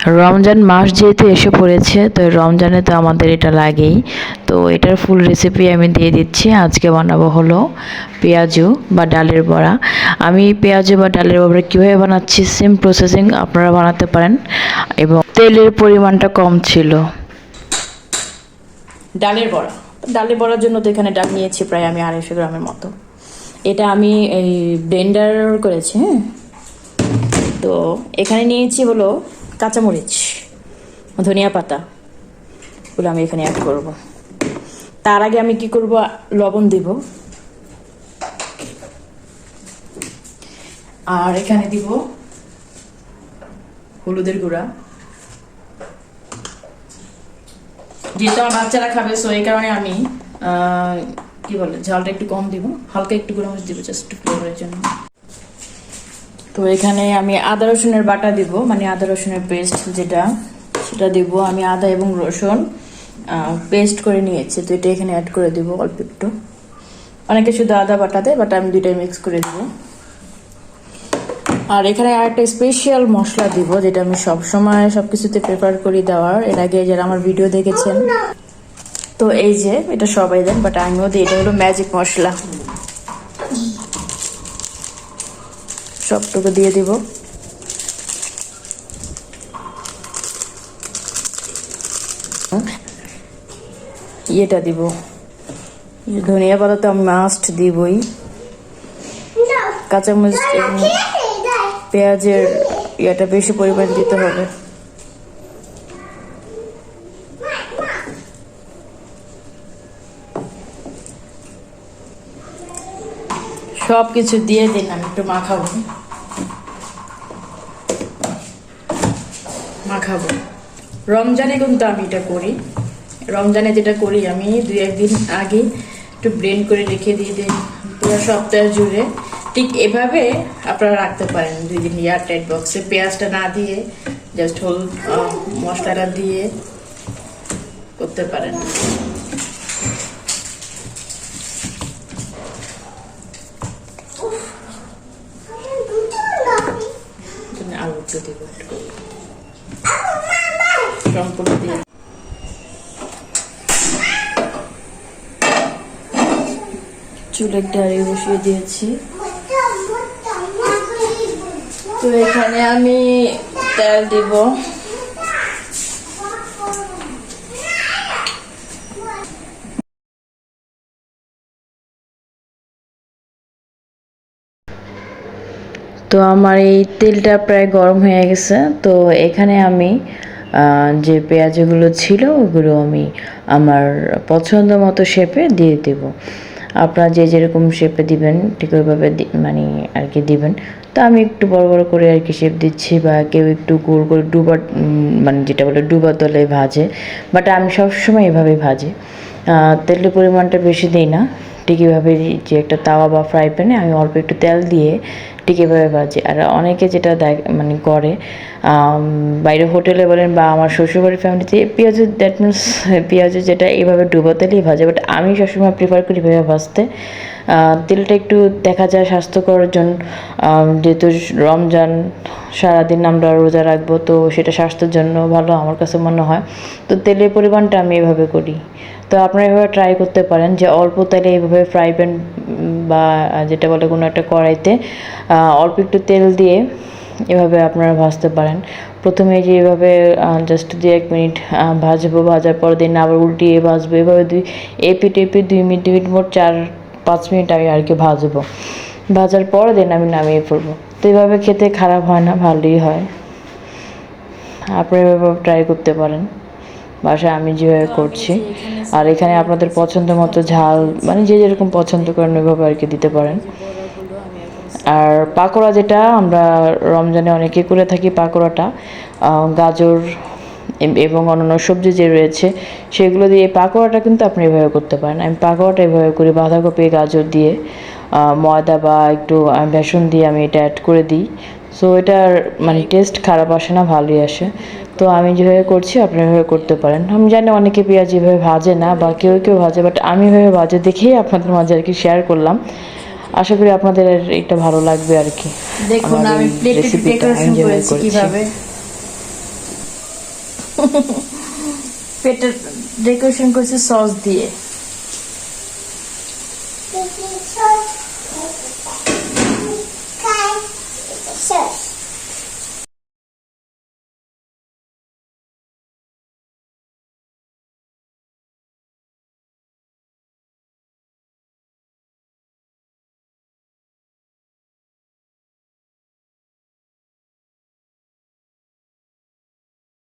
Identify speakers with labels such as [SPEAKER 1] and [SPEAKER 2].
[SPEAKER 1] রমজান মাস যেহেতু এসে পড়েছে, তো রমজানে তো আমাদের এটা লাগেই। তো এটার ফুল রেসিপি আমি দিয়ে দিচ্ছি। আজকে বানাবো হলো পেঁয়াজু বা ডালের বড়া। আমি পেঁয়াজু বা ডালের বড়া কীভাবে বানাচ্ছি সেম প্রসেসিং আপনারা বানাতে পারেন, এবং তেলের পরিমাণটা কম ছিল। ডালের বড়ার জন্য তো এখানে ডাল নিয়েছি প্রায় আমি 250 গ্রামের মতো। এটা আমি এই ব্লেন্ডার করেছি। হ্যাঁ, তো এখানে নিয়েছি হলো কাঁচামরিচ, ধনিয়া পাতা, ওগুলো আমি এখানে অ্যাড করব। তার আগে আমি কি করব, লবণ দিব, আর এখানে দিব হলুদের গুঁড়া। যেহেতু আমার বাচ্চারা খাবে, সো এই কারণে আমি কি বলে ঝালটা একটু কম দিব, হালকা একটু গুঁড়া মরিচ দিব জাস্ট একটু ফ্লেভারের জন্য। তো এখানে আমি আদা রসুনের বাটা দিব, মানে আদা রসুনের পেস্ট যেটা, সেটা দিব। আমি আদা এবং রসুন পেস্ট করে নিয়েছি, তো এটা এখানে অ্যাড করে দিব অল্প একটু। অনেকে শুধু আদা বাটা দেয়, বাট আমি দুইটাই মিক্স করে দিব। আর এখানে আরেকটা স্পেশাল মশলা দিব, যেটা আমি সবসময় সবকিছুতে প্রেফার করি দেওয়ার। এর আগে যারা আমার ভিডিও দেখেছেন, তো এই যে এটা সবাই দেন, বাট আমিও দিই। এটা হলো ম্যাজিক মশলা, সবটুকু দিয়ে দিব। ইয়েটা দিব, ধনিয়া পাতা তো আমি মাস্ট দিবই। কাঁচামরিচ এবং পেঁয়াজের ইয়েটা বেশি পরিমাণ দিতে হবে। সব কিছু দিয়ে দিন, আমি একটু মাখাবো। রমজানে কিন্তু আমি এটা করি। রমজানে যেটা করি, আমি 2-1 দিন আগে একটু ব্লেন্ড করে রেখে দিয়ে দিই পুরো সপ্তাহ জুড়ে। ঠিক এভাবে আপনারা রাখতে পারেন 2 দিন এয়ার টাইট বক্সে, পেঁয়াজটা না দিয়ে জাস্ট হলুদ মশলাটা দিয়ে করতে পারেন। আলু একটু দিব, সম্পূর্ণ দিয়ে চুলে ডাড়ি বসিয়ে দিয়েছি। তো এখানে আমি তেল দিব। তো আমার এই তেলটা প্রায় গরম হয়ে গেছে। তো এখানে আমি যে পেঁয়াজগুলো ছিল ওগুলো আমি আমার পছন্দ মতো শেপে দিয়ে দেব। আপনারা যে যেরকম শেপে দিবেন ঠিক ওইভাবে মানে আর কি দিবেন। তো আমি একটু বড় বড় করে আর কি শেপ দিচ্ছি, বা কেউ একটু গোল করে ডুবা, মানে যেটা বলে ডুবা তলে ভাজে, বাট আমি সবসময় এভাবেই ভাজি। তেলের পরিমাণটা বেশি দিই না, ঠিক এভাবে যে একটা তাওয়া বা ফ্রাই প্যানে আমি অল্প একটু তেল দিয়ে ঠিক এভাবে ভাজি। আর অনেকে যেটা মানে করে বাইরে হোটেলে বলেন বা আমার শ্বশুরবাড়ির ফ্যামিলিতে, পেঁয়াজের দ্যাট মিনস পেঁয়াজের যেটা এইভাবে ডুবো তেলেই ভাজে, বাট আমি সবসময় প্রিফার করি এভাবে ভাজতে। তেলটা একটু দেখা যায় স্বাস্থ্যকর জন্য, যেহেতু রমজান সারাদিন আমরা রোজা রাখবো, তো সেটা স্বাস্থ্যের জন্য ভালো আমার কাছে মনে হয়। তো তেলের পরিমাণটা আমি এভাবে করি। তো আপনারা এভাবে ট্রাই করতে পারেন যে অল্প তেলে এইভাবে ফ্রাই প্যান বা যেটা বলে কোনো একটা কড়াইতে অল্প একটু তেল দিয়ে এভাবে আপনারা ভাজতে পারেন। প্রথমে যে এভাবে জাস্ট 2-1 মিনিট ভাজবো, ভাজার পর দিন আবার উল্টিয়ে ভাজবো, এভাবে এপিট 2 মিনিট 2 মিনিট মোট 4-5 মিনিট আমি আর কি ভাজবো। ভাজার পর দিন আমি নামিয়ে ফেলবো। তো এভাবে খেতে খারাপ হয় না, ভালোই হয়। আপনারা এভাবে ট্রাই করতে পারেন বাসায় আমি যেভাবে করছি। আর এখানে আপনাদের পছন্দ মতো ঝাল, মানে যে যেরকম পছন্দ করেন ওইভাবে আর কি দিতে পারেন। আর পাকোড়া যেটা আমরা রমজানে অনেকে করে থাকি, পাকোড়াটা গাজর এবং অন্যান্য সবজি যে রয়েছে সেগুলো দিয়ে পাকোড়াটা কিন্তু আপনি এভাবে করতে পারেন। আমি পাকোড়াটা এভাবে করি, বাঁধাকপি গাজর দিয়ে ময়দা বা একটু বেসন দিয়ে আমি এটা অ্যাড করে দিই। সো এটার মানে টেস্ট খারাপ আসে না, ভালোই আসে। তো আমি যেভাবে করছি আপনি এভাবে করতে পারেন। আমি জানি অনেকে পেঁয়াজ এভাবে ভাজে না, বা কেউ কেউ ভাজে, বাট আমি এভাবে ভাজে দেখেই আপনাদের মাঝে আর কি শেয়ার করলাম। আশা করি আপনাদের এটা ভালো লাগবে আর কি।
[SPEAKER 2] দেখুন আমি প্লেটে ডেকোরেশন করেছি কিভাবে।
[SPEAKER 1] পেটের ডেকোরেশন করছে সস দিয়ে।
[SPEAKER 2] Sauce.